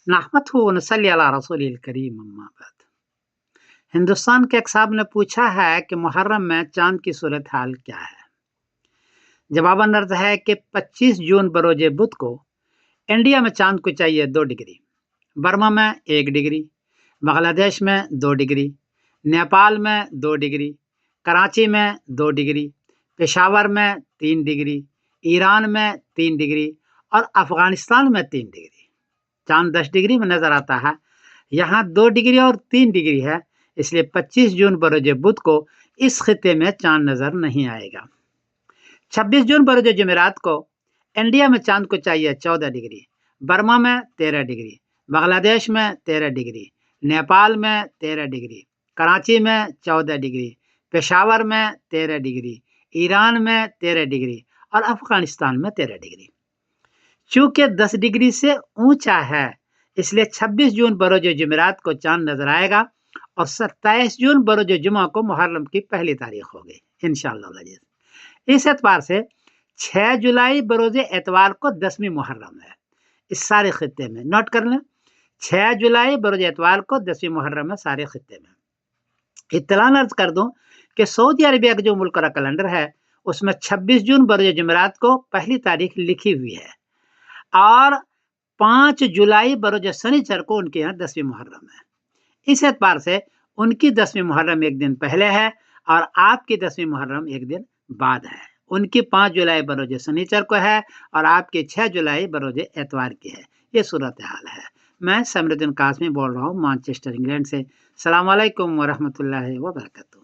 नहमदहु व नसल्ली अला रसूलिल करीम अम्मा बाद। हिंदुस्तान के एक साहब ने पूछा है कि मुहर्रम में चांद की सूरत हाल क्या है। जवाबन अर्ज है कि 25 जून बरोजे बुध को इंडिया में चांद को चाहिए 2 डिग्री, बर्मा में 1 डिग्री, बांग्लादेश में 2 डिग्री, नेपाल में 2 डिग्री, कराची में 2 डिग्री, पेशावर में 3 डिग्री, ईरान में 3 डिग्री और अफगानिस्तान में 3 डिग्री। चांद 10 डिग्री में नजर आता है, यहाँ 2 डिग्री और 3 डिग्री है, इसलिए 25 जून बरोज बुध को इस खिते में चांद नजर नहीं आएगा। 26 जून बरोज जुमेरात को इंडिया में चांद को चाहिए 14 डिग्री, बर्मा में 13 डिग्री, बांग्लादेश में 13 डिग्री, नेपाल में 13 डिग्री, कराची में 14 डिग्री, पेशावर में 13 डिग्री, ईरान में 13 डिग्री और अफगानिस्तान में 13 डिग्री। चूंकि 10 डिग्री से ऊंचा है, इसलिए 26 जून बरोज जुमेरात को चांद नजर आएगा और 27 जून बरोज जुमा को मुहर्रम की पहली तारीख होगी इंशाअल्लाह। इस एतबार से 6 जुलाई बरोज एतवार को 10वीं मुहर्रम है। इस सारे खित्ते में नोट कर लें, 6 जुलाई बरोज एतवार को 10वीं मुहर्रम है सारे खित्ते में। इत्तलान अर्ज कर दूं कि सऊदी अरबिया का जो मुल्क का कैलेंडर है उसमें 26 जून बरोज जुमेरात को पहली तारीख लिखी हुई है और 5 जुलाई बरोज शनिचर को उनके यहाँ 10वीं मुहर्रम है। इस एतबार से उनकी 10वीं मुहर्रम एक दिन पहले है और आपकी 10वीं मुहर्रम एक दिन बाद है। उनकी 5 जुलाई बरोज शनिचर को है और आपकी 6 जुलाई बरोज एतवार की है। ये सूरत हाल है। मैं समरुद्दीन कासमी बोल रहा हूँ मैनचेस्टर इंग्लैंड से। अस्सलाम वालेकुम व रहमतुल्लाहि व बरकातहू।